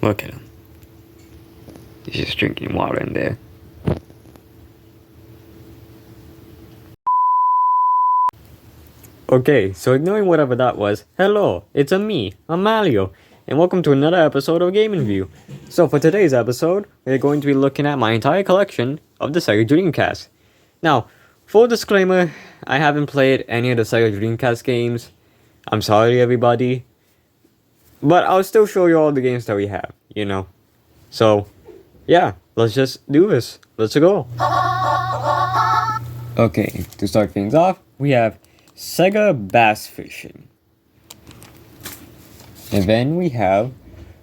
Look at him. He's just drinking water in there. Okay, so ignoring whatever that was, hello, it's me, Amalio, and welcome to another episode of Game Review. So for today's episode, we're going to be looking at my entire collection of the Sega Dreamcast. Now, full disclaimer, I haven't played any of the Sega Dreamcast games. I'm sorry everybody. But I'll still show you all the games that we have, you know. So, yeah, let's just do this. Let's go. Okay, to start things off, we have Sega Bass Fishing. And then we have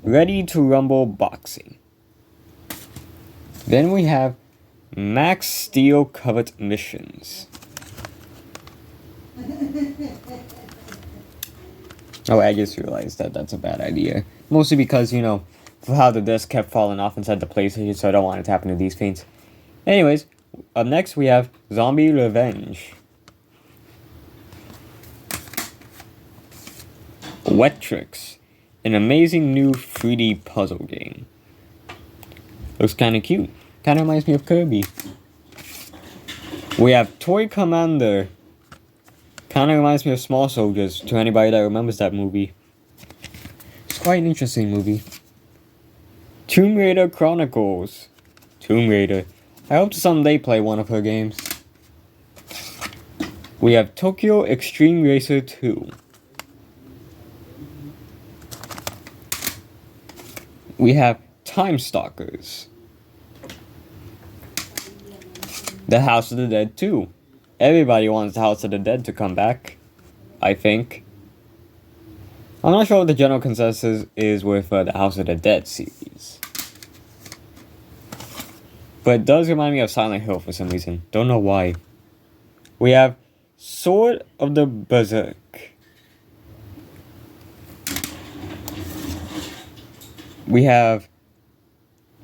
Ready to Rumble Boxing. Then we have Max Steel Covet Missions. Oh, I just realized that that's a bad idea. Mostly because, you know, for how the disc kept falling off inside the PlayStation, so I don't want it to happen to these things. Anyways, up next we have Zombie Revenge. Wet Tricks, an amazing new 3D puzzle game. Looks kinda cute. Kinda reminds me of Kirby. We have Toy Commander. Kinda reminds me of Small Soldiers, to anybody that remembers that movie. It's quite an interesting movie. Tomb Raider Chronicles. Tomb Raider. I hope to someday play one of her games. We have Tokyo Extreme Racer 2. We have Time Stalkers. The House of the Dead 2. Everybody wants the House of the Dead to come back, I think. I'm not sure what the general consensus is with the House of the Dead series. But it does remind me of Silent Hill for some reason. Don't know why. We have Sword of the Berserk. We have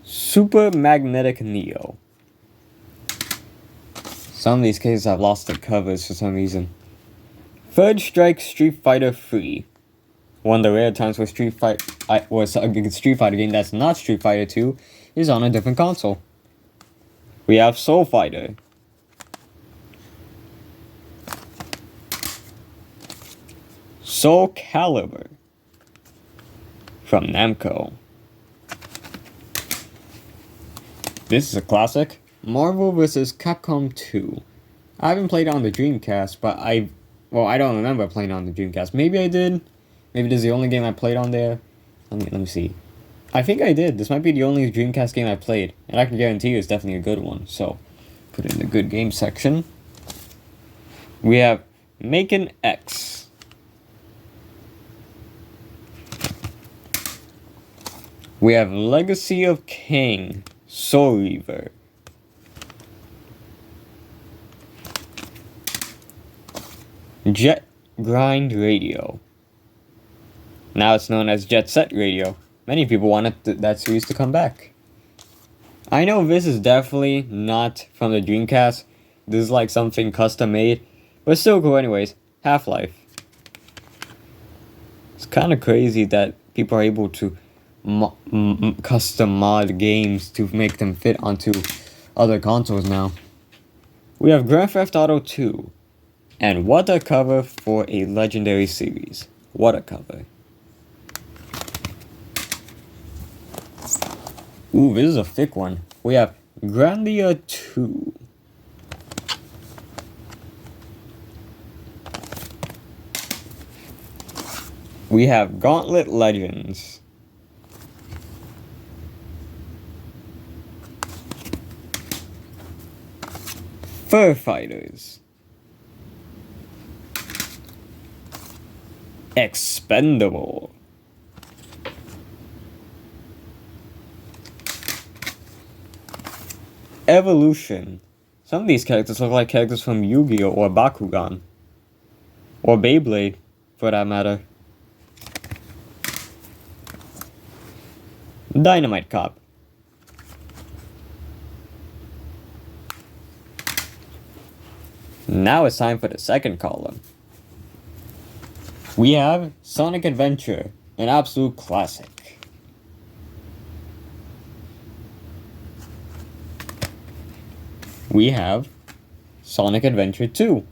Super Magnetic Neo. Some of these cases I've lost the covers for some reason. Third Strike Street Fighter 3. One of the rare times where a Street Fighter game that's not Street Fighter 2 is on a different console. We have Soul Fighter. Soul Calibur from Namco. This is a classic. Marvel vs. Capcom 2. I haven't played it on the Dreamcast, but I don't remember playing it on the Dreamcast. Maybe I did. Maybe this is the only game I played on there. Let me see. I think I did. This might be the only Dreamcast game I played. And I can guarantee you it's definitely a good one. So, put it in the good game section. We have Makin' X. We have Legacy of Kain. Soul Reaver. Jet Grind Radio. Now it's known as Jet Set Radio. Many people wanted that series to come back. I know this is definitely not from the Dreamcast. This is like something custom made. But still cool anyways. Half-Life. It's kind of crazy that people are able to custom mod games to make them fit onto other consoles now. We have Grand Theft Auto 2. And what a cover for a legendary series. What a cover. Ooh, this is a thick one. We have Grandia 2. We have Gauntlet Legends. Fur Fighters. Expendable. Evolution. Some of these characters look like characters from Yu-Gi-Oh! Or Bakugan. Or Beyblade, for that matter. Dynamite Cop. Now it's time for the second column. We have Sonic Adventure, an absolute classic. We have Sonic Adventure 2.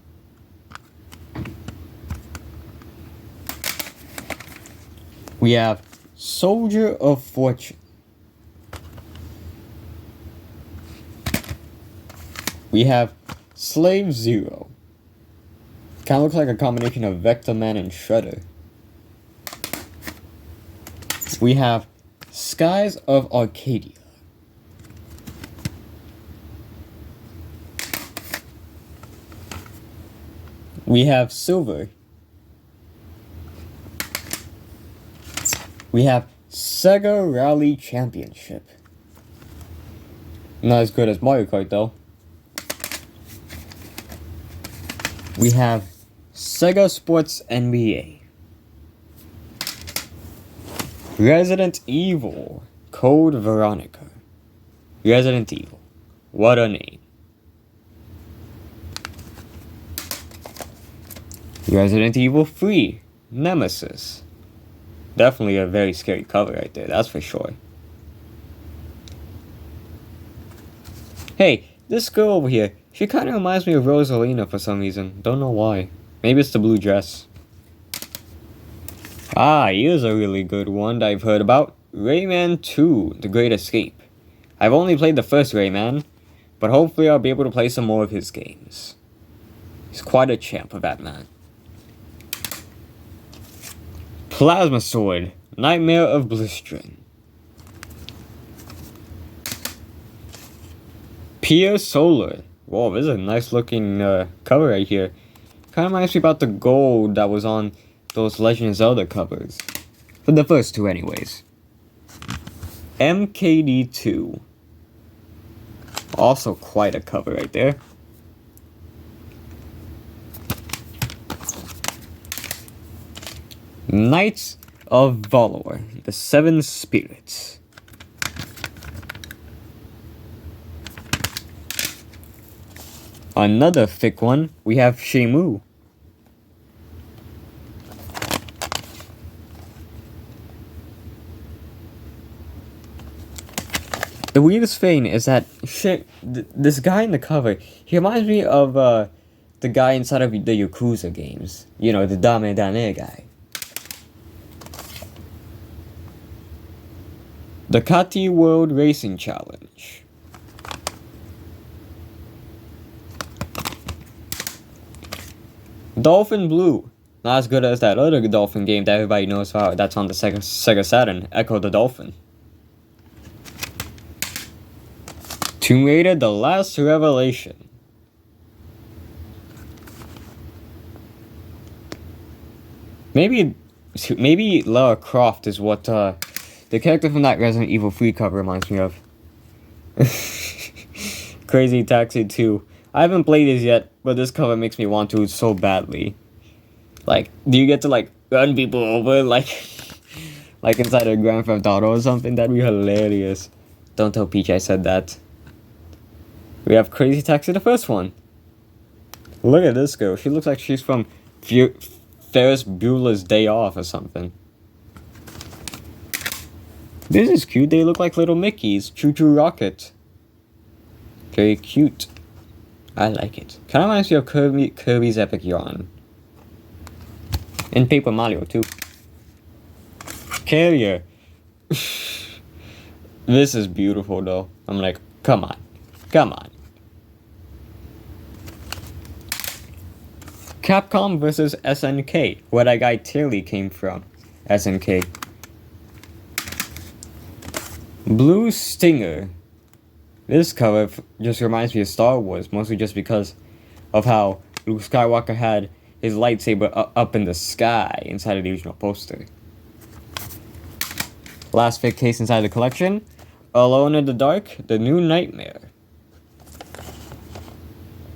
We have Soldier of Fortune. We have Slave Zero. Kinda looks like a combination of Vector Man and Shredder. We have Skies of Arcadia. We have Silver. We have Sega Rally Championship. Not as good as Mario Kart though. We have Sega Sports NBA. Resident Evil Code Veronica. Resident Evil. What a name. Resident Evil 3 Nemesis. Definitely a very scary cover right there, that's for sure. Hey, this girl over here, she kind of reminds me of Rosalina for some reason. Don't know why. Maybe it's the blue dress. Ah, here's a really good one that I've heard about. Rayman 2, The Great Escape. I've only played the first Rayman, but hopefully I'll be able to play some more of his games. He's quite a champ of that man. Plasma Sword, Nightmare of Blistrin. Pier Solar. Whoa, this is a nice looking cover right here. Kind of reminds me about the gold that was on those Legend of Zelda covers. For the first two anyways. MKD2. Also quite a cover right there. Knights of Valor, the Seven Spirits. Another thick one, we have Shenmue. The weirdest thing is that this guy in the cover, he reminds me of the guy inside of the Yakuza games. You know, the Dame Dane guy. The Kati World Racing Challenge. Dolphin Blue. Not as good as that other Dolphin game that everybody knows about. That's on the Sega Saturn. Echo the Dolphin. Tomb Raider: The Last Revelation. Maybe Lara Croft is what the character from that Resident Evil 3 cover reminds me of. Crazy Taxi 2. I haven't played this yet, but this cover makes me want to so badly. Like, do you get to like run people over like inside a Grand Theft Auto or something? That'd be hilarious. Don't tell Peach I said that. We have Crazy Taxi, the first one. Look at this girl. She looks like she's from Ferris Bueller's Day Off or something. This is cute. They look like little Mickeys. Choo Choo Rocket. Very cute. I like it. Kind of reminds me of Kirby's Epic Yarn. And Paper Mario too. Carrier. This is beautiful though. I'm like, come on. Come on. Capcom vs SNK, where that guy Tilly came from. SNK. Blue Stinger. This cover just reminds me of Star Wars, mostly just because of how Luke Skywalker had his lightsaber up in the sky inside of the original poster. Last fake case inside the collection. Alone in the Dark, The New Nightmare.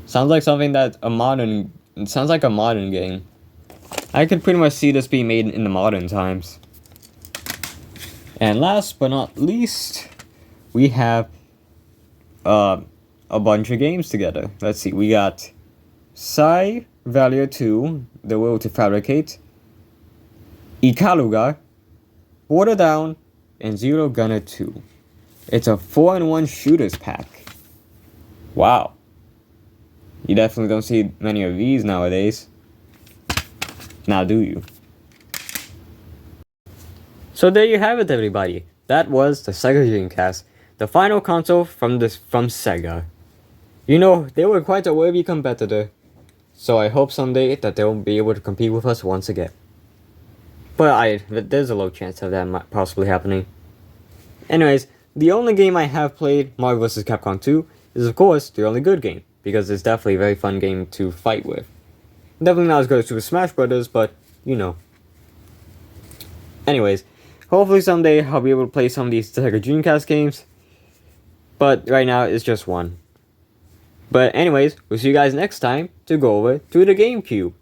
Sounds like something that it sounds like a modern game. I could pretty much see this being made in the modern times. And last but not least, we have a bunch of games together. Let's see, we got Psy Valor 2, The Will to Fabricate, Ikaruga, Water Down, and Zero Gunner 2. It's a 4-in-1 shooters pack. Wow. You definitely don't see many of these nowadays. Now do you? So there you have it, everybody. That was the Sega Dreamcast, the final console from Sega. You know, they were quite a worthy competitor, so I hope someday that they'll be able to compete with us once again. But there's a low chance of that possibly happening. Anyways, the only game I have played, Marvel vs. Capcom 2, is of course the only good game, because it's definitely a very fun game to fight with. Definitely not as good as Super Smash Bros., but you know. Anyways, hopefully someday I'll be able to play some of these Sega Dreamcast games, but right now it's just one. But anyways, we'll see you guys next time to go over to the GameCube.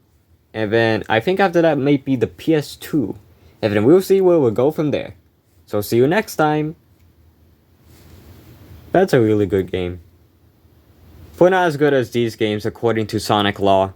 And then I think after that might be the PS2. And then we'll see where we'll go from there. So see you next time. That's a really good game. But not as good as these games according to Sonic Law.